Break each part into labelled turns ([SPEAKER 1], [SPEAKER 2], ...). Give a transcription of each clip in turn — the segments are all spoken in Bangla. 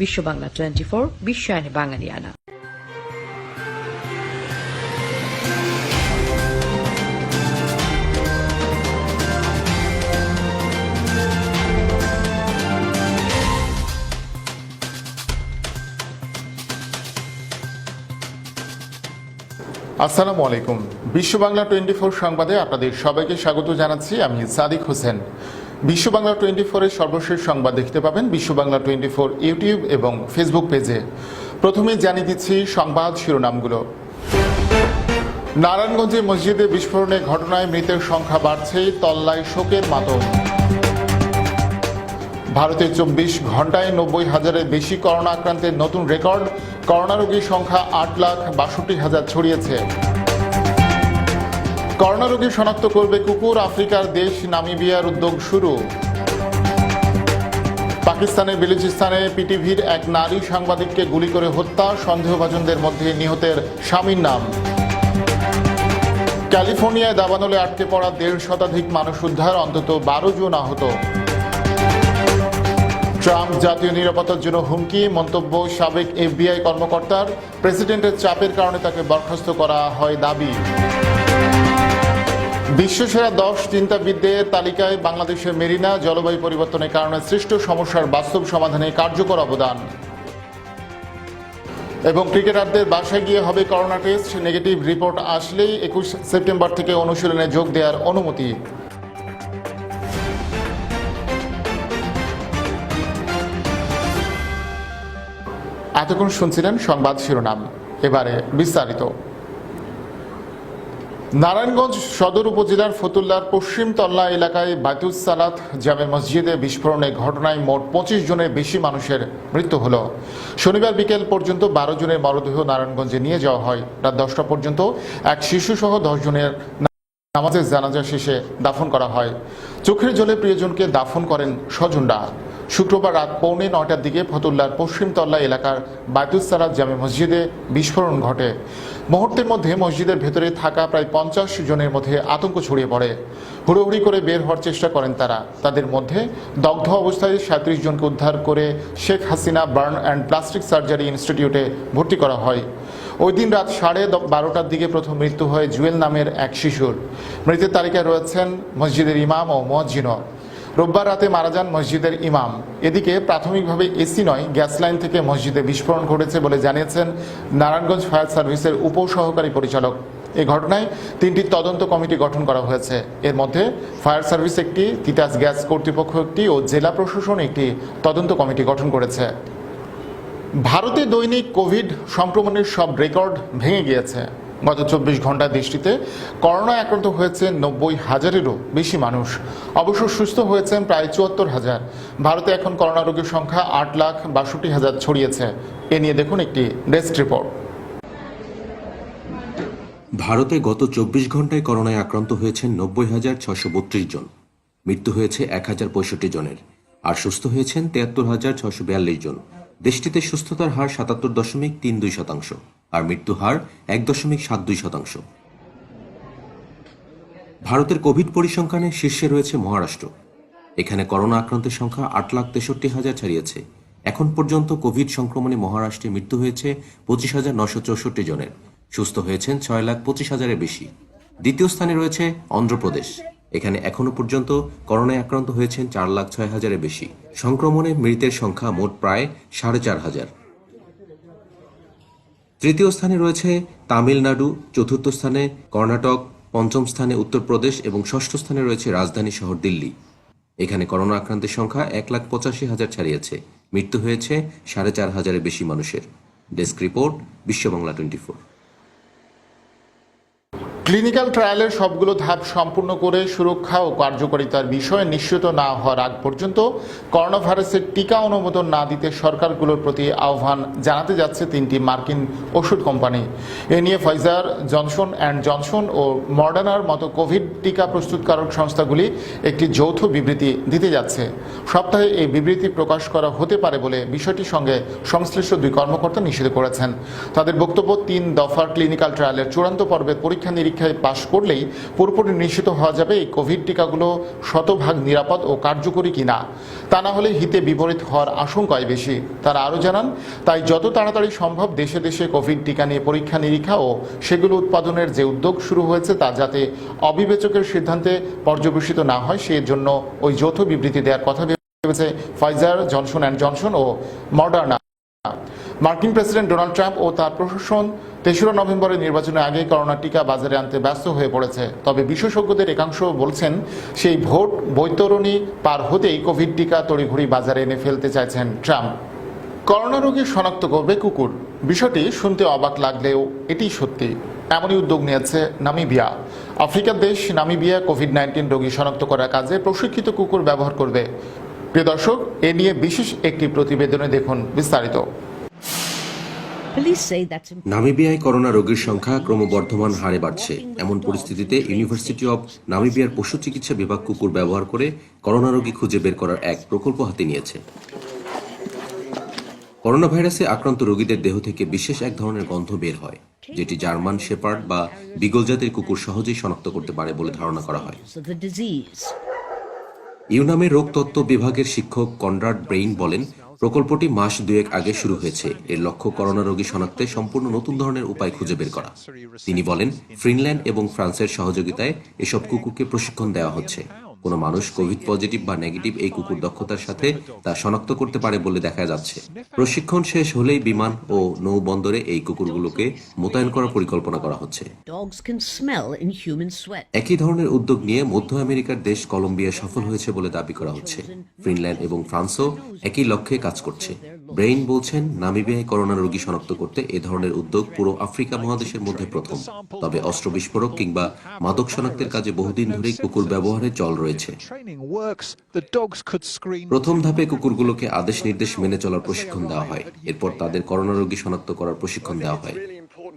[SPEAKER 1] বিশ্ব বাংলা 24 বিশ্বায়নে বাঙালিয়ানা।
[SPEAKER 2] আসসালামু আলাইকুম। বিশ্ব বাংলা 24 সংবাদে আপনাদের সবাইকে স্বাগত জানাচ্ছি। আমি সাদিক হোসেন। বিশ্ব বাংলা 24-এর সর্বশেষ সংবাদ দেখতে পাবেন বিশ্ব বাংলা 24 ইউটিউব এবং ফেসবুক পেজে। প্রথমে জানিয়ে দিচ্ছি সংবাদ শিরোনামগুলো। নারায়ণগঞ্জে মসজিদে বিস্ফোরণের ঘটনায় মৃতের সংখ্যা বাড়ছে, তল্লায় শোকের মাতম। ভারতে 24 ঘন্টায় 90,000-এর বেশি করোনা আক্রান্তের নতুন রেকর্ড। করোনা রোগীর সংখ্যা 8,62,000 ছড়িয়েছে। করোনা রোগী শনাক্ত করবে কুকুর, আফ্রিকার দেশ নামিবিয়ার উদ্যোগ শুরু। পাকিস্তানের বেলুচিস্তানে পিটিভির এক নারী সাংবাদিককে গুলি করে হত্যা, সন্দেহভাজনদের মধ্যে নিহতের স্বামীর নাম। ক্যালিফোর্নিয়ায় দাবানলে আটকে পড়া 1.5 শতাধিক মানুষ উদ্ধার, অন্তত 12 জন আহত। ট্রাম্প জাতীয় নিরাপত্তার জন্য হুমকি, মন্তব্য সাবেক FBI কর্মকর্তার। প্রেসিডেন্টের চাপের কারণে তাকে বরখাস্ত করা হয় দাবি। বিশ্বসেরা 10 চিন্তাবিদদের তালিকায় বাংলাদেশের মেরিনা। জলবায়ু পরিবর্তনের কারণে সৃষ্ট সমস্যার বাস্তব সমাধানে কার্যকর অবদান। এবং ক্রিকেটারদের বাসায় গিয়ে হবে করোনা টেস্ট, নেগেটিভ রিপোর্ট আসলেই 21 সেপ্টেম্বর থেকে অনুশীলনে যোগ দেওয়ার অনুমতি। এতক্ষণ শুনছিলেন সংবাদ শিরোনাম, এবারে বিস্তারিত। নারায়ণগঞ্জ সদর উপজেলার ফতুল্লার পশ্চিম তল্লা এলাকায় বাইতুস সালাত জামে মসজিদে বিস্ফোরণের ঘটনায় মোট 25 জনের বেশি মানুষের মৃত্যু হল। শনিবার বিকেল পর্যন্ত 12 জনের মরদেহ নারায়ণগঞ্জে নিয়ে যাওয়া হয়। রাত 10টা পর্যন্ত এক শিশুসহ 10 জনের নামাজের জানাজা শেষে দাফন করা হয়। চোখের জলে প্রিয়জনকে দাফন করেন স্বজনরা। শুক্রবার রাত 8:45টার দিকে ফতুল্লার পশ্চিম তল্লা এলাকার বাইতুস সালাত জামে মসজিদে বিস্ফোরণ ঘটে। মুহূর্তের মধ্যে মসজিদের ভেতরে থাকা প্রায় 50 জনের মধ্যে আতঙ্ক ছড়িয়ে পড়ে। হুড়োহুড়ি করে বের হওয়ার চেষ্টা করেন তারা। তাদের মধ্যে দগ্ধ অবস্থায় 37 জনকে উদ্ধার করে Sheikh Hasina burn and plastic surgery ইনস্টিটিউটে ভর্তি করা হয়। ওই দিন রাত 12:30টার দিকে প্রথম মৃত্যু হয় জুয়েল নামের এক শিশুর। মৃতের তালিকায় রয়েছেন মসজিদের ইমাম ও মুয়াজ্জিনও। রোববার রাতে মারা যান মসজিদের ইমাম। এদিকে প্রাথমিকভাবে এসি নয়, গ্যাস লাইন থেকে মসজিদে বিস্ফোরণ ঘটেছে বলে জানিয়েছেন নারায়ণগঞ্জ ফায়ার সার্ভিসের উপসহকারী পরিচালক। এই ঘটনায় 3টি তদন্ত কমিটি গঠন করা হয়েছে। এর মধ্যে ফায়ার সার্ভিস একটি, তিতাস গ্যাস কর্তৃপক্ষ একটি ও জেলা প্রশাসন একটি তদন্ত কমিটি গঠন করেছে। ভারতে দৈনিক কোভিড সংক্রমণের সব রেকর্ড ভেঙে গিয়েছে। গত 24 ঘন্টার দৃষ্টিতে করোনায় আক্রান্ত হয়েছে 90,000-এরও বেশি মানুষ। অবশ্য সুস্থ হয়েছেন প্রায় 74,000। ভারতে এখন করোনা রোগীর সংখ্যা 8,62,000 ছড়িয়েছে। এ নিয়ে দেখুন একটি ডেস্ক রিপোর্ট।
[SPEAKER 3] ভারতে গত 24 ঘন্টায় করোনায় আক্রান্ত হয়েছেন 90,632 জন। মৃত্যু হয়েছে 1,065 জনের, আর সুস্থ হয়েছেন 73,642 জন। দেশটিতে সুস্থতার হার 77.32%, আর মৃত্যু হার 1.72%। ভারতের কোভিড পরিসংখ্যানে শীর্ষে রয়েছে মহারাষ্ট্র। এখানে করোনা আক্রান্তের সংখ্যা 8,63,000 ছাড়িয়েছে। এখন পর্যন্ত কোভিড সংক্রমণে মহারাষ্ট্রে মৃত্যু হয়েছে 25,964 জনের, সুস্থ হয়েছেন 6,25,000-এর বেশি। দ্বিতীয় স্থানে রয়েছে অন্ধ্রপ্রদেশ। এখানে এখনো পর্যন্ত করোনায় আক্রান্ত হয়েছেন 4,06,000-এর বেশি। সংক্রমণে মৃতের সংখ্যা মোট প্রায় 4,500। তৃতীয় স্থানে রয়েছে তামিলনাড়ু, চতুর্থ স্থানে কর্ণাটক, পঞ্চম স্থানে উত্তরপ্রদেশ এবং ষষ্ঠ স্থানে রয়েছে রাজধানী শহর দিল্লি। এখানে করোনা আক্রান্তের সংখ্যা 1,85,000 ছাড়িয়েছে। মৃত্যু হয়েছে 4,500-এর বেশি মানুষের। ডেস্ক রিপোর্ট, বিশ্ব বাংলা 24।
[SPEAKER 2] ক্লিনিক্যাল ট্রায়ালের সবগুলো ধাপ সম্পূর্ণ করে সুরক্ষা ও কার্যকারিতার বিষয়ে নিশ্চিত না হওয়ার আগ পর্যন্ত করোনা ভাইরাসের টিকা অনুমোদন না দিতে সরকারগুলোর প্রতি আহ্বান জানাতে যাচ্ছে 3টি মার্কিন ওষুধ কোম্পানি। এ নিয়ে ফাইজার, জনসন অ্যান্ড জনসন ও মডার্নার মতো কোভিড টিকা প্রস্তুতকারক সংস্থাগুলি একটি যৌথ বিবৃতি দিতে যাচ্ছে। সপ্তাহে এই বিবৃতি প্রকাশ করা হতে পারে বলে বিষয়টির সঙ্গে সংশ্লিষ্ট 2 কর্মকর্তা নিষেধ করেছেন। তাদের বক্তব্য, 3 দফার ক্লিনিক্যাল ট্রায়ালের চূড়ান্ত পর্বের পরীক্ষা নিরীক্ষা পরীক্ষায় পাশ করলেই পুরোপুরি নিশ্চিত হওয়া যাবে এই কোভিড টিকাগুলো শতভাগ নিরাপদ ও কার্যকরী কিনা। তা না হলে হিতে বিপরীত হওয়ার আশঙ্কাই বেশি। তারা আরও জানান, তাই যত তাড়াতাড়ি সম্ভব দেশে দেশে কোভিড টিকা নিয়ে পরীক্ষা নিরীক্ষা ও সেগুলো উৎপাদনের যে উদ্যোগ শুরু হয়েছে তা যাতে অবিবেচকের সিদ্ধান্তে পর্যবেসিত না হয়, সেই জন্য ওই যৌথ বিবৃতি দেওয়ার কথা ভেবেছে ফাইজার, জনসন অ্যান্ড জনসন ও মডার্না। মার্কিন প্রেসিডেন্ট ডোনাল্ড ট্রাম্প ও তার প্রশাসন ৩রা নভেম্বরের নির্বাচনের আগেই করোনা টিকা বাজারে আনতে ব্যস্ত হয়ে পড়েছে। তবে বিশেষজ্ঞদের একাংশ বলছেন, সেই ভোট বৈতরণী পার হতেই কোভিড টিকা তড়িঘড়ি বাজারে এনে ফেলতে চাইছেন ট্রাম্প। করোনা রোগী শনাক্ত করবে কুকুর। বিষয়টি শুনতে অবাক লাগলেও এটি সত্যি। এমনই উদ্যোগ নিয়েছে নামিবিয়া। আফ্রিকার দেশ নামিবিয়া কোভিড-19 রোগী শনাক্ত করার কাজে প্রশিক্ষিত কুকুর ব্যবহার করবে। প্রিয় দর্শক, এ নিয়ে বিশেষ একটি প্রতিবেদনে দেখুন বিস্তারিত।
[SPEAKER 3] নামিবিয়ায় করোনা রোগীর সংখ্যা ক্রমবর্ধমান হারে বাড়ছে। এমন পরিস্থিতিতে ইউনিভার্সিটি অব নামিবিয়ার পশু চিকিৎসা বিভাগ কুকুর ব্যবহার করে করোনা রোগী খুঁজে বের করার এক প্রকল্প হাতে নিয়েছে। করোনা ভাইরাসে আক্রান্ত রোগীদের দেহ থেকে বিশেষ এক ধরনের গন্ধ বের হয়, যেটি জার্মান শেপার্ড বা বিগল জাতের কুকুর সহজেই শনাক্ত করতে পারে বলে ধারণা করা হয়। ইউনামের রোগতত্ত্ব বিভাগের শিক্ষক কনরাড ব্রেইন বলেন, প্রকল্পটি মাস দুয়েক আগে শুরু হয়েছে। এর লক্ষ্য করোনা রোগী শনাক্তে সম্পূর্ণ নতুন ধরনের উপায় খুঁজে বের করা। তিনি বলেন, ফিনল্যান্ড এবং ফ্রান্সের সহযোগিতায় এসব কুকুরকে প্রশিক্ষণ দেওয়া হচ্ছে। কোনো মানুষ কোভিড পজিটিভ বা নেগেটিভ এই কুকুর দক্ষতার সাথে তা শনাক্ত করতে পারে বলে দেখা যাচ্ছে। প্রশিক্ষণ শেষ হলেই বিমান ও নৌবন্দরে এই কুকুরগুলোকে মোতায়েন করার পরিকল্পনা করা হচ্ছে। একই ধরনের উদ্যোগ নিয়ে মধ্য আমেরিকার দেশ কলম্বিয়া সফল হয়েছে বলে দাবি করা হচ্ছে। ফিনল্যান্ড এবং ফ্রান্সও একই লক্ষ্যে কাজ করছে। ব্রেইন বলছেন, নামিবিয়ায় করোনা রোগী শনাক্ত করতে এ ধরনের উদ্যোগ পুরো আফ্রিকা মহাদেশের মধ্যে প্রথম। তবে অস্ত্র বিস্ফোরক কিংবা মাদক শনাক্তের কাজে বহুদিন ধরেই কুকুর ব্যবহারের চল রয়েছে। প্রথম ধাপে কুকুরগুলোকে আদেশ নির্দেশ মেনে চলার প্রশিক্ষণ দেওয়া হয়। এরপর তাদের করোনা রোগী শনাক্ত করার প্রশিক্ষণ দেওয়া হয়।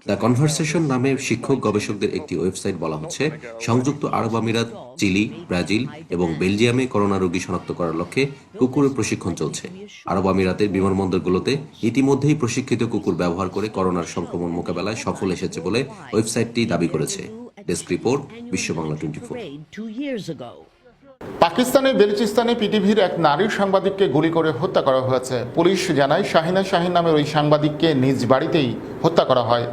[SPEAKER 3] দ্য কনভারসেশন নামে শিক্ষক গবেষকদের একটি ওয়েবসাইট বলা হচ্ছে, সংযুক্ত আরব আমিরাত, চিলি, ব্রাজিল এবং বেলজিয়ামে করোনা রোগী শনাক্ত করার লক্ষ্যে কুকুরের প্রশিক্ষণ চলছে। আরব আমিরাতের বিমানবন্দরগুলোতে ইতিমধ্যেই প্রশিক্ষিত কুকুর ব্যবহার করে করোনার সংক্রমণ মোকাবেলায় সফল এসেছে বলে ওয়েবসাইটটি দাবি করেছে। ডেস্ক রিপোর্ট, বিশ্ব বাংলা 24।
[SPEAKER 2] পাকিস্তানের বেলুচিস্তানে পিটিভির এক নারী সাংবাদিককে গুলি করে হত্যা করা হয়েছে। পুলিশ জানায়, শাহিনা শাহিন নামের ওই সাংবাদিককে নিজ বাড়িতেই হত্যা করা হয়।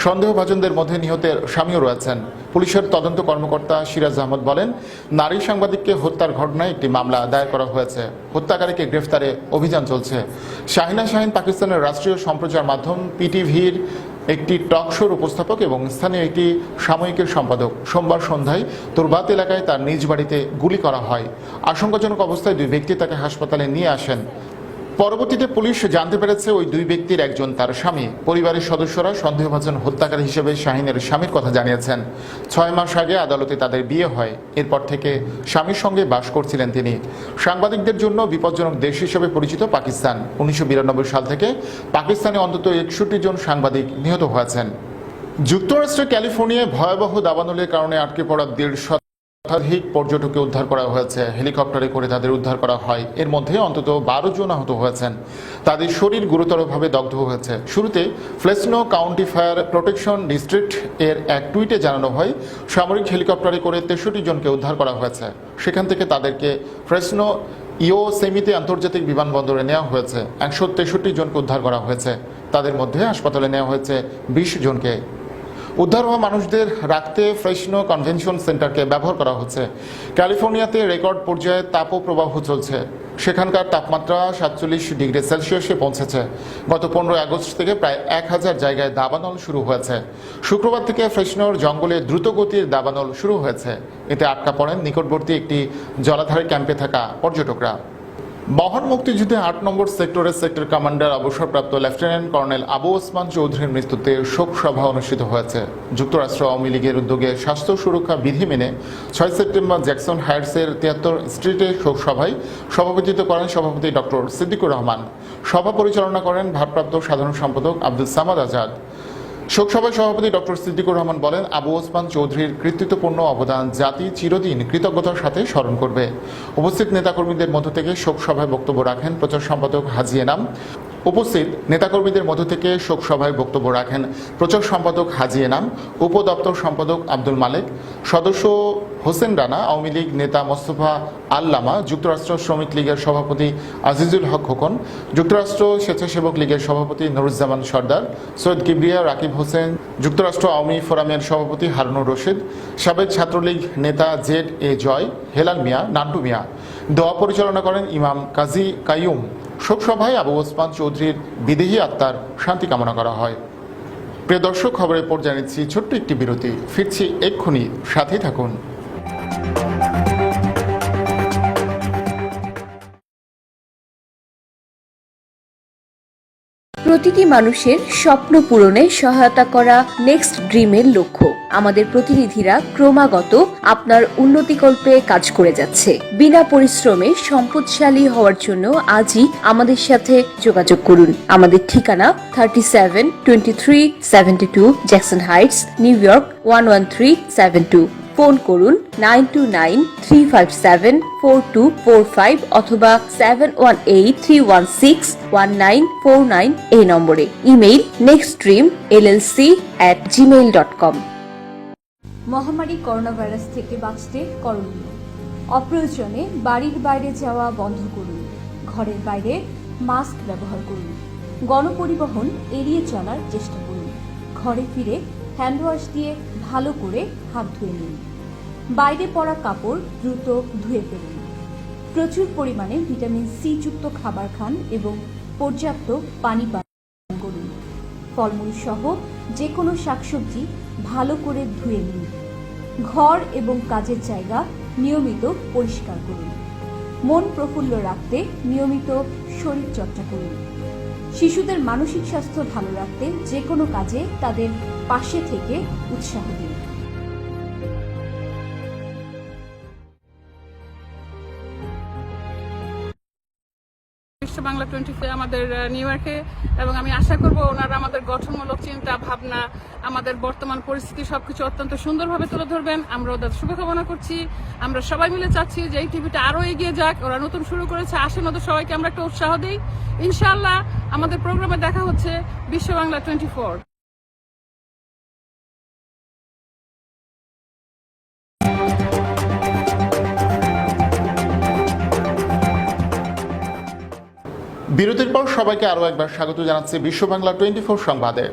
[SPEAKER 2] সন্দেহভাজনদের মধ্যে নিহতের স্বামীও রয়েছেন। পুলিশের তদন্ত কর্মকর্তা সিরাজ আহমদ বলেন, নারী সাংবাদিককে হত্যার ঘটনায় একটি মামলা দায়ের করা হয়েছে। হত্যাকারীকে গ্রেফতারে অভিযান চলছে। শাহিনা শাহিন পাকিস্তানের রাষ্ট্রীয় সম্প্রচার মাধ্যম পিটিভির একটি টক শোর উপস্থাপক এবং স্থানীয় একটি সাময়িকীর সম্পাদক। সোমবার সন্ধ্যায় তুরবাত এলাকায় তার নিজ বাড়িতে গুলি করা হয়। আশঙ্কাজনক অবস্থায় দুই ব্যক্তি তাকে হাসপাতালে নিয়ে আসেন। পরবর্তীতে পুলিশ জানতে পেরেছে ওই দুই ব্যক্তির একজন তার স্বামী। পরিবারের সদস্যরা সন্দেহভাজন হত্যাকারী হিসেবে শাহিনের স্বামীর কথা জানিয়েছেন। 6 মাস আগে আদালতে তাদের বিয়ে হয়। এরপর থেকে স্বামীর সঙ্গে বাস করছিলেন তিনি। সাংবাদিকদের জন্য বিপজ্জনক দেশ হিসেবে পরিচিত পাকিস্তান। 1992 সাল থেকে পাকিস্তানে অন্তত 61 জন সাংবাদিক নিহত হয়েছেন। যুক্তরাষ্ট্রের ক্যালিফোর্নিয়ায় ভয়াবহ দাবানলের কারণে আটকে পড়া 150 শতাধিক পর্যটককে উদ্ধার করা হয়েছে। হেলিকপ্টারে করে তাদের উদ্ধার করা হয়। এর মধ্যে অন্তত 12 জন আহত হয়েছেন। তাদের শরীর গুরুতরভাবে দগ্ধ হয়েছে। শুরুতে ফ্লেসনো কাউন্টি ফায়ার প্রোটেকশন ডিস্ট্রিক্ট এর এক টুইটে জানানো হয়, সামরিক হেলিকপ্টারে করে 63 জনকে উদ্ধার করা হয়েছে। সেখান থেকে তাদেরকে ফ্রেসনো ইয়োসেমিতে আন্তর্জাতিক বিমানবন্দরে নেওয়া হয়েছে। 163 জনকে উদ্ধার করা হয়েছে। তাদের মধ্যে হাসপাতালে নেওয়া হয়েছে 20 জনকে। উদ্ধার হওয়া মানুষদের রাখতে ফ্রেসনো কনভেনশন সেন্টারকে ব্যবহার করা হচ্ছে। ক্যালিফোর্নিয়াতে রেকর্ড পর্যায়ে তাপপ্রবাহ চলছে। সেখানকার তাপমাত্রা 47 ডিগ্রি সেলসিয়াসে পৌঁছেছে। গত 15 আগস্ট থেকে প্রায় 1000 জায়গায় দাবানল শুরু হয়েছে। শুক্রবার থেকে ফ্রেসনোর জঙ্গলে দ্রুতগতির দাবানল শুরু হয়েছে। এতে আটকা পড়েন নিকটবর্তী একটি জলাধার ক্যাম্পে থাকা পর্যটকরা। মহান মুক্তিযুদ্ধে 8 নম্বর সেক্টরের সেক্টর কমান্ডার অবসরপ্রাপ্ত লেফটেন্যান্ট কর্নেল আবু ওসমান চৌধুরীর মৃত্যুতে শোক সভা অনুষ্ঠিত হয়েছে। যুক্তরাষ্ট্র আওয়ামী লীগের উদ্যোগে স্বাস্থ্য সুরক্ষা বিধি মেনে 6 সেপ্টেম্বর জ্যাকসন হাইটসের 73 স্ট্রিটে শোক সভায় সভাপতিত্ব করেন সভাপতি ডক্টর সিদ্দিকুর রহমান। সভা পরিচালনা করেন ভারপ্রাপ্ত সাধারণ সম্পাদক আব্দুল সামাদ আজাদ। শোকসভায় সভাপতি ডক্টর সিদ্দিকুর রহমান বলেন, আবু ওসমান চৌধুরীর কৃতিত্বপূর্ণ অবদান জাতি চিরদিন কৃতজ্ঞতার সাথে স্মরণ করবে। উপস্থিত নেতাকর্মীদের মধ্য থেকে শোকসভায় বক্তব্য রাখেন প্রচার সম্পাদক হাজি এনাম, উপস্থিত নেতাকর্মীদের মধ্য থেকে শোক সভায় বক্তব্য রাখেন প্রচার সম্পাদক হাজি এনাম, উপদপ্তর সম্পাদক আব্দুল মালেক, সদস্য হোসেন রানা, আওয়ামী লীগ নেতা মোস্তফা আল্লামা, যুক্তরাষ্ট্র শ্রমিক লীগের সভাপতি আজিজুল হক খোকন, যুক্তরাষ্ট্র স্বেচ্ছাসেবক লীগের সভাপতি নুরুজ্জামান সর্দার, সৈয়দ কিবরিয়া রাকিব হোসেন, যুক্তরাষ্ট্র আওয়ামী ফোরামের সভাপতি হারুনুর রশিদ, সাবেক ছাত্রলীগ নেতা জেড এ জয়, হেলাল মিয়া, নান্টু মিয়া। দোয়া পরিচালনা করেন ইমাম কাজী কাইয়ুম। শোকসভায় আবু ওসমান চৌধুরীর বিদেহী আত্মার শান্তি কামনা করা হয়। প্রিয় দর্শক, খবরের পর জানিয়েছি ছোট্ট একটি বিরতি, ফিরছি এক্ষুনি, সাথেই থাকুন।
[SPEAKER 4] প্রতিটি মানুষের স্বপ্ন পূরণে সহায়তা করা নেক্সট ড্রিমের লক্ষ্য। আমাদের প্রতিনিধিরা ক্রমাগত আপনার উন্নতিকল্পে কাজ করে যাচ্ছে। বিনা পরিশ্রমে সম্পদশালী হওয়ার জন্য আজই আমাদের সাথে যোগাযোগ করুন। আমাদের ঠিকানা 372372 Jackson Heights, new York 11372। Phone করুন 9293574245 অথবা 7183161949 এই নম্বরে। Email nextdreamllc@gmail.com।
[SPEAKER 5] মহামারী করোনা ভাইরাস থেকে বাঁচতে করণীয়: অপ্রয়োজনে বাড়ির বাইরে যাওয়া বন্ধ করুন। ঘরের বাইরে মাস্ক ব্যবহার করুন। গণপরিবহন এড়িয়ে চলার চেষ্টা করুন। ঘরে ফিরে হ্যান্ড ওয়াশ দিয়ে ভালো করে হাত ধুয়ে নিন। বাইরে পরা কাপড় দ্রুত ধুয়ে ফেলুন। প্রচুর পরিমাণে ভিটামিন সি যুক্ত খাবার খান এবং পর্যাপ্ত পানি পান করুন। ফলমূল সহ যে কোনো শাকসবজি ভালো করে ধুয়ে নিন। ঘর এবং কাজের জায়গা নিয়মিত পরিষ্কার করুন। মন প্রফুল্ল রাখতে নিয়মিত শরীরচর্চা করুন। শিশুদের মানসিক স্বাস্থ্য ভালো রাখতে যে কোনো কাজে তাদের পাশে থেকে উৎসাহ দিন।
[SPEAKER 6] বিশ্ব বাংলা 24 আমাদের নিউ ইয়র্কে, এবং আমি আশা করব ওনারা আমাদের গঠনমূলক চিন্তা ভাবনা, আমাদের বর্তমান পরিস্থিতি সবকিছু অত্যন্ত সুন্দরভাবে তুলে ধরবেন। আমরা ওদের শুভকামনা করছি। আমরা সবাই মিলে চাচ্ছি যে এই টিভিটা আরো এগিয়ে যাক। ওরা নতুন শুরু করেছে, আসেন ওদের সবাইকে আমরা একটা উৎসাহ দিই। ইনশাআল্লাহ আমাদের প্রোগ্রামে দেখা হচ্ছে বিশ্ব বাংলা 24।
[SPEAKER 2] বিরতির পর সবাইকে আরও একবার স্বাগত জানাচ্ছি বিশ্ব বাংলা 24 সংবাদে।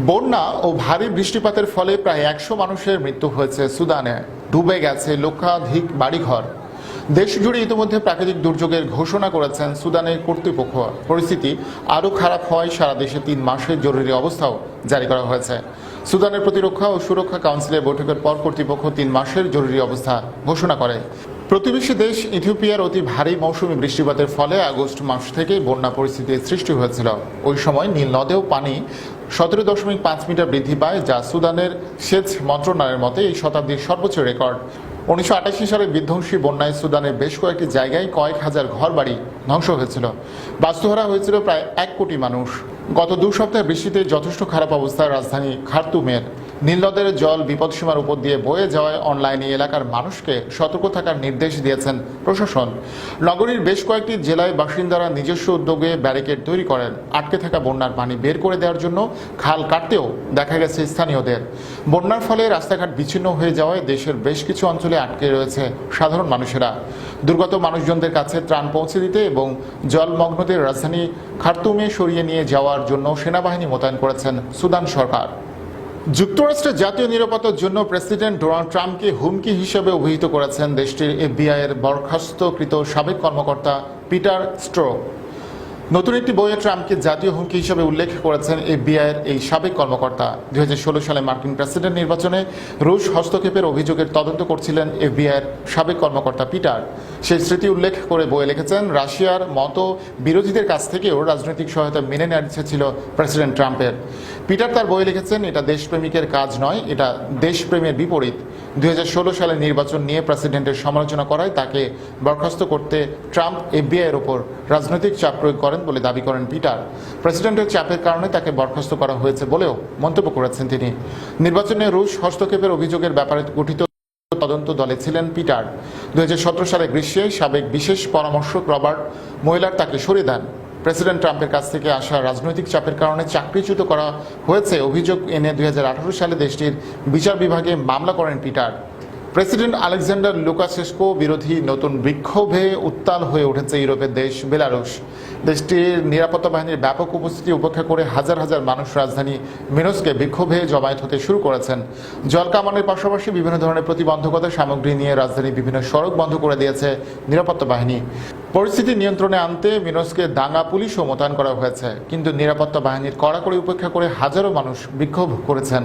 [SPEAKER 2] বন্যা ও ভারী বৃষ্টিপাতের ফলে প্রায় 100 মানুষের মৃত্যু হয়েছে সুদানে। ডুবে গেছে লক্ষাধিক বাড়িঘর। দেশ জুড়ে ইতিমধ্যে প্রাকৃতিক দুর্যোগের ঘোষণা করেছেন সুদানের কর্তৃপক্ষ। পরিস্থিতি আরও খারাপ হওয়ায় সারা দেশে 3 মাসের জরুরি অবস্থাও জারি করা হয়েছে। সুদানের প্রতিরক্ষা ও সুরক্ষা কাউন্সিলের বৈঠকের পর কর্তৃপক্ষ 3 মাসের জরুরি অবস্থা ঘোষণা করে। প্রতিবেশী দেশ ইথিওপিয়ার অতি ভারী মৌসুমী বৃষ্টিপাতের ফলে আগস্ট মাস থেকেই বন্যা পরিস্থিতির সৃষ্টি হয়েছিল। ওই সময় নীল নদেও পানি 17.5 মিটার বৃদ্ধি পায়, যা সুদানের সেচ মন্ত্রণালয়ের মতে এই শতাব্দীর সর্বোচ্চ রেকর্ড। 1988 সালে বিধ্বংসী বন্যায় সুদানের বেশ কয়েকটি জায়গায় কয়েক হাজার ঘরবাড়ি ধ্বংস হয়েছিল। বাস্তুহারা হয়েছিল প্রায় 1 কোটি মানুষ। গত 2 সপ্তাহে বৃষ্টিতে যথেষ্ট খারাপ অবস্থা রাজধানী খার্তুমের। নীলনদের জল বিপদসীমার উপর দিয়ে বয়ে যাওয়ায় অনলাইনে এলাকার মানুষকে সতর্ক থাকার নির্দেশ দিয়েছেন প্রশাসন। নগরীর বেশ কয়েকটি জেলায় বাসিন্দারা নিজস্ব উদ্যোগে ব্যারিকেড তৈরি করেন। আটকে থাকা বন্যার পানি বের করে দেওয়ার জন্য খাল কাটতেও দেখা গেছে স্থানীয়দের। বন্যার ফলে রাস্তাঘাট বিচ্ছিন্ন হয়ে যাওয়ায় দেশের বেশ কিছু অঞ্চলে আটকে রয়েছে সাধারণ মানুষেরা। দুর্গত মানুষজনদের কাছে ত্রাণ পৌঁছে দিতে এবং জলমগ্নদের রাজধানী খার্তুমে সরিয়ে নিয়ে যাওয়ার জন্য সেনাবাহিনী মোতায়েন করেছেন সুদান সরকার। যুক্তরাষ্ট্রের জাতীয় নিরাপত্তার জন্য প্রেসিডেন্ট ডোনাল্ড ট্রাম্পকে হুমকি হিসেবে অভিহিত করেছেন দেশটির FBI এর বরখাস্তকৃত সাবেক কর্মকর্তা পিটার স্ট্রো। নতুন একটি বইয়ে ট্রাম্পকে জাতীয় হুমকি হিসেবে উল্লেখ করেছেন FBI এর এই সাবেক কর্মকর্তা। 2016 সালে মার্কিন প্রেসিডেন্ট নির্বাচনে রুশ হস্তক্ষেপের অভিযোগের তদন্ত করছিলেন FBI এর সাবেক কর্মকর্তা পিটার। সেই স্মৃতি উল্লেখ করে বইয়ে লিখেছেন, রাশিয়ার মতো বিরোধীদের কাছ থেকেও রাজনৈতিক সহায়তা মেনে নেওয়ার ইচ্ছে ছিল প্রেসিডেন্ট ট্রাম্পের। পিটার তার বইয়ে লিখেছেন, এটা দেশপ্রেমিকের কাজ নয়, এটা দেশপ্রেমের বিপরীত। 2016 সালের নির্বাচন নিয়ে প্রেসিডেন্টের সমালোচনা করায় তাকে বরখাস্ত করতে ট্রাম্প FBI এর ওপর রাজনৈতিক চাপ প্রয়োগ করেন বলে দাবি করেন পিটার। প্রেসিডেন্টের চাপের কারণে তাকে বরখাস্ত করা হয়েছে বলেও মন্তব্য করেছেন তিনি। নির্বাচনে রুশ হস্তক্ষেপের অভিযোগের ব্যাপারে গঠিত তদন্ত দলে ছিলেন পিটার। 2017 সালে গ্রীষ্মে সাবেক বিশেষ পরামর্শক রবার্ট মুয়েলার তাকে সরিয়ে দেন। প্রেসিডেন্ট ট্রাম্পের কাছ থেকে আসা রাজনৈতিক চাপের কারণে চাকরিচ্যুত করা হয়েছে অভিযোগ এনে 2018 সালে দেশটির বিচার বিভাগে মামলা করেন পিটার। প্রেসিডেন্ট আলেকজান্ডার লুকাশেস্কো বিরোধী নতুন বিক্ষোভে উত্তাল হয়ে উঠেছে ইউরোপের দেশ বেলারুশ। দেশটির নিরাপত্তা বাহিনীর ব্যাপক উপস্থিতি উপেক্ষা করে হাজার হাজার মানুষ রাজধানী মিনস্কে বিক্ষোভে জমায়েত হতে শুরু করেছেন। জলকামানের পাশাপাশি বিভিন্ন ধরনের প্রতিবন্ধকতা সামগ্রী নিয়ে রাজধানীর বিভিন্ন সড়ক বন্ধ করে দিয়েছে নিরাপত্তা বাহিনী। পরিস্থিতি নিয়ন্ত্রণে আনতে মিনস্কে দাঙ্গা পুলিশও মোতায়েন করা হয়েছে, কিন্তু নিরাপত্তা বাহিনীর কড়াকড়ি উপেক্ষা করে হাজারো মানুষ বিক্ষোভ করেছেন।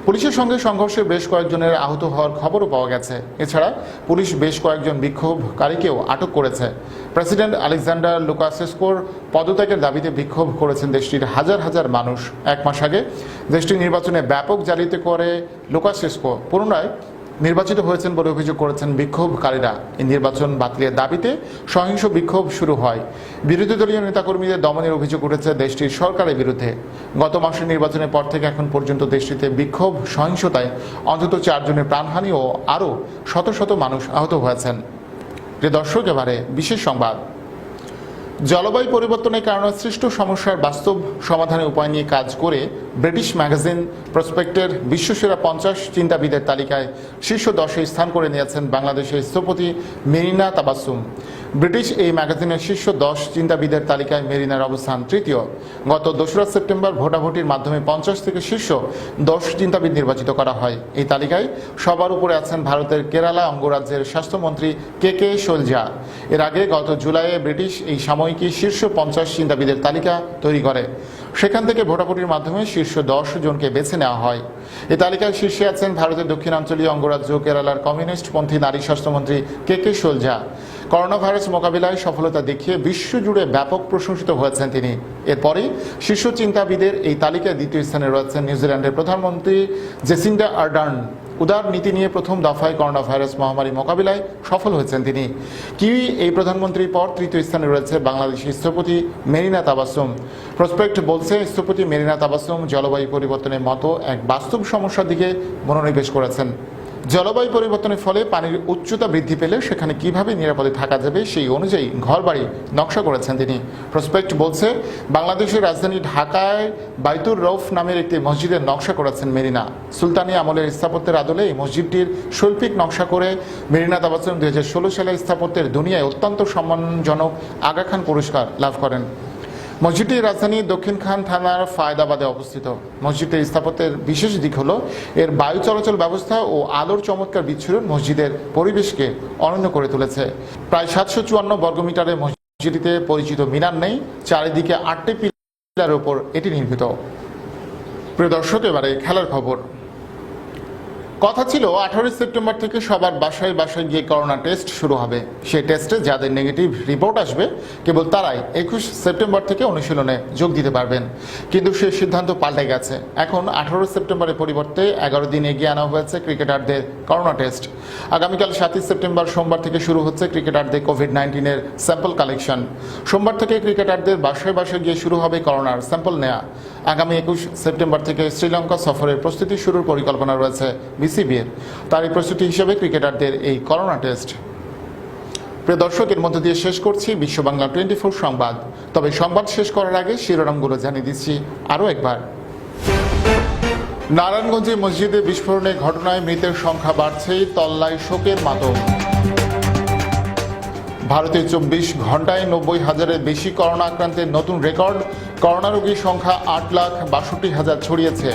[SPEAKER 2] পুলিশের সঙ্গে সংঘর্ষে বেশ কয়েকজনের আহত হওয়ার খবরও পাওয়া গেছে। এছাড়া পুলিশ বেশ কয়েকজন বিক্ষোভকারীকেও আটক করেছে। প্রেসিডেন্ট আলেকজান্ডার লুকাশেস্কোর পদত্যাগের দাবিতে বিক্ষোভ করেছেন দেশটির হাজার হাজার মানুষ। এক মাস আগে দেশটির নির্বাচনে ব্যাপক জালিয়াতি করে লুকাশেস্কো পুনরায় নির্বাচিত হয়েছেন বলে অভিযোগ করেছেন বিক্ষোভকারীরা। এই নির্বাচন বাতিলের দাবিতে সহিংস বিক্ষোভ শুরু হয়। বিরোধী দলীয় নেতাকর্মীদের দমনের অভিযোগ উঠেছে দেশটির সরকারের বিরুদ্ধে। গত মাসের নির্বাচনের পর থেকে এখন পর্যন্ত দেশটিতে বিক্ষোভ সহিংসতায় অন্তত 4 জনের প্রাণহানি ও আরও শত শত মানুষ আহত হয়েছেন। প্রিয় দর্শক, এবারে বিশেষ সংবাদ। জলবায়ু পরিবর্তনের কারণে সৃষ্ট সমস্যার বাস্তব সমাধানের উপায় নিয়ে কাজ করে ব্রিটিশ ম্যাগাজিন প্রসপেক্টের বিশ্বসেরা 50 চিন্তাবিদের তালিকায় শীর্ষ 10-এ স্থান করে নিয়েছেন বাংলাদেশের স্থপতি মেরিনা তাবাসসুম। ব্রিটিশ এই ম্যাগাজিনের শীর্ষ 10 চিন্তাবিদের তালিকায় মেরিনার অবস্থান তৃতীয়। গত 2রা সেপ্টেম্বর ভোটাভুটির মাধ্যমে 50 থেকে শীর্ষ 10 চিন্তাবিদ নির্বাচিত করা হয়। এই তালিকায় সবার উপরে আছেন ভারতের কেরালা অঙ্গরাজ্যের স্বাস্থ্যমন্ত্রী কে শৈলজা। এর আগে গত জুলাইয়ে ব্রিটিশ এই সাময়িকী শীর্ষ 50 চিন্তাবিদের তালিকা তৈরি করে। সেখান থেকে ভোটাভুটির মাধ্যমে শীর্ষ 10 জনকে বেছে নেওয়া হয়। এই তালিকায় শীর্ষে আছেন ভারতের দক্ষিণাঞ্চলীয় অঙ্গরাজ্য কেরালার কমিউনিস্টপন্থী নারী স্বাস্থ্যমন্ত্রী কে শৈলজা। করোনা ভাইরাস মোকাবিলায় সফলতা দেখিয়ে বিশ্বজুড়ে ব্যাপক প্রশংসিত হয়েছেন তিনি। এরপরই শীর্ষ চিন্তাবিদের এই তালিকায় দ্বিতীয় স্থানে রয়েছেন নিউজিল্যান্ডের প্রধানমন্ত্রী জেসিন্ডা আর্ডার্ন। উদার নীতি নিয়ে প্রথম দফায় করোনা ভাইরাস মহামারী মোকাবিলায় সফল হয়েছেন তিনি। কিউই এই প্রধানমন্ত্রীর পর তৃতীয় স্থানে রয়েছে বাংলাদেশি স্থপতি মেরিনা তাবাসসুম। প্রসপেক্ট বলছে, স্থপতি মেরিনা তাবাসসুম জলবায়ু পরিবর্তনের মতো এক বাস্তব সমস্যার দিকে মনোনিবেশ করেছেন। জলবায়ু পরিবর্তনের ফলে পানির উচ্চতা বৃদ্ধি পেলে সেখানে কিভাবে নিরাপদে থাকা যাবে সেই অনুযায়ী ঘরবাড়ি নকশা করেছেন তিনি। প্রসপেক্ট বলছে, বাংলাদেশের রাজধানী ঢাকায় বাইতুর রৌফ নামের একটি মসজিদের নকশা করেছেন মেরিনা। সুলতানি আমলের স্থাপত্যের আদলে এই মসজিদটির শৈল্পিক নকশা করে মেরিনা তাবাসসুম 2016 সালে স্থাপত্যের দুনিয়ায় অত্যন্ত সম্মানজনক আগা খান পুরস্কার লাভ করেন। মসজিদটি রাজধানীর দক্ষিণখান থানার ফায়দাবাদে অবস্থিত। মসজিদটির স্থাপত্যের বিশেষ দিক হল এর বায়ু চলাচল ব্যবস্থা ও আলোর চমৎকার বিচ্ছুরণ মসজিদের পরিবেশকে অনন্য করে তুলেছে। প্রায় 754 বর্গমিটারের মসজিদটিতে পরিচিত মিনার নেই। চারিদিকে 8টি পিলারের উপর এটি নির্মিত। প্রিয় দর্শক, এবারে খেলার খবর। কথা ছিল 18 সেপ্টেম্বর থেকে সবার বাসায় বাসায় গিয়ে করোনা টেস্ট শুরু হবে। সেই টেস্টে যাদের নেগেটিভ রিপোর্ট আসবে কেবল তারাই 21 সেপ্টেম্বর থেকে অনুশীলনে যোগ দিতে পারবেন। কিন্তু সেই সিদ্ধান্ত পাল্টে গেছে। এখন 18 সেপ্টেম্বরের পরিবর্তে 11 দিন এগিয়ে আনা হয়েছে ক্রিকেটারদের করোনা টেস্ট। আগামীকাল 7 সেপ্টেম্বর সোমবার থেকে শুরু হচ্ছে ক্রিকেটারদের কোভিড-19-এর স্যাম্পল কালেকশন। সোমবার থেকে ক্রিকেটারদের বাসায় বাসায় গিয়ে শুরু হবে করোনার স্যাম্পল নেওয়া। আগামী 21 সেপ্টেম্বর থেকে শ্রীলঙ্কা সফরের প্রস্তুতি শুরুর পরিকল্পনা রয়েছে বিসিবির। তারই প্রস্তুতি হিসেবে ক্রিকেটারদের এই করোনা টেস্ট। প্রিয় দর্শক, এর মধ্য দিয়ে শেষ করছি বিশ্ব বাংলা 24 সংবাদ। তবে সংবাদ শেষ করার আগে শিরোনামগুলো জানিয়ে দিচ্ছি আরও একবার। নারায়ণগঞ্জে মসজিদে বিস্ফোরণের ঘটনায় মৃতের সংখ্যা বাড়ছেই, তল্লায় শোকের মাতম। ভারতে 24 ঘন্টায় 90,000-এর বেশি করোনা আক্রান্তের নতুন রেকর্ড। করোনা রোগীর সংখ্যা 8,62,000 ছড়িয়েছে।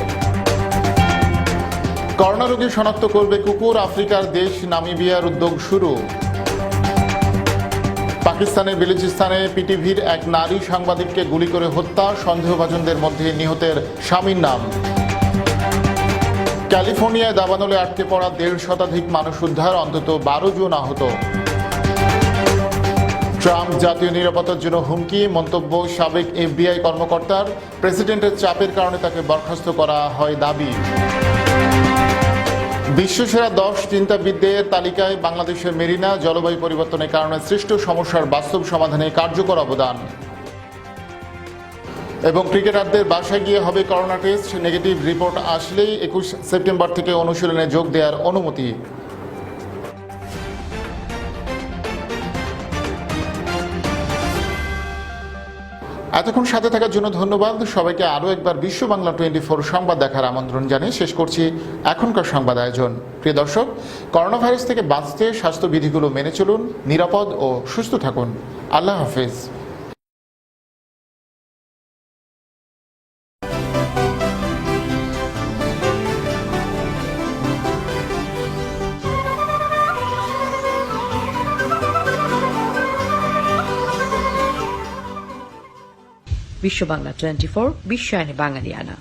[SPEAKER 2] করোনা রোগী শনাক্ত করবে কুকুর, আফ্রিকার দেশ নামিবিয়ার উদ্যোগ শুরু। পাকিস্তানের বেলুচিস্তানে পিটিভির এক নারী সাংবাদিককে গুলি করে হত্যা, সন্দেহভাজনদের মধ্যে নিহতের স্বামীর নাম। ক্যালিফোর্নিয়ায় দাবানলে আটকে পড়া 1.5 শতাধিক মানুষ উদ্ধার, অন্তত 12 জন আহত। ট্রাম্প জাতীয় নিরাপত্তার জন্য হুমকি, মন্তব্য সাবেক FBI কর্মকর্তার। প্রেসিডেন্টের চাপের কারণে তাকে বরখাস্ত করা হয় দাবি। বিশ্বসেরা 10 চিন্তাবিদদের তালিকায় বাংলাদেশের মেরিনা, জলবায়ু পরিবর্তনের কারণে সৃষ্ট সমস্যার বাস্তব সমাধানে কার্যকর অবদান। এবং ক্রিকেটারদের বাসায় গিয়ে হবে করোনা টেস্ট, নেগেটিভ রিপোর্ট আসলেই 21 সেপ্টেম্বর থেকে অনুশীলনে যোগ দেওয়ার অনুমতি। এতক্ষণ সাথে থাকার জন্য ধন্যবাদ সবাইকে। আরও একবার বিশ্ব বাংলা 24 সংবাদ দেখার আমন্ত্রণ জানিয়ে শেষ করছি এখনকার সংবাদ আয়োজন। প্রিয় দর্শক, করোনা ভাইরাস থেকে বাঁচতে স্বাস্থ্যবিধিগুলো মেনে চলুন, নিরাপদ ও সুস্থ থাকুন। আল্লাহ হাফেজ।
[SPEAKER 1] বিশ্ব বাংলা 24 বিশ্বায়নে বাঙালিয়ানা।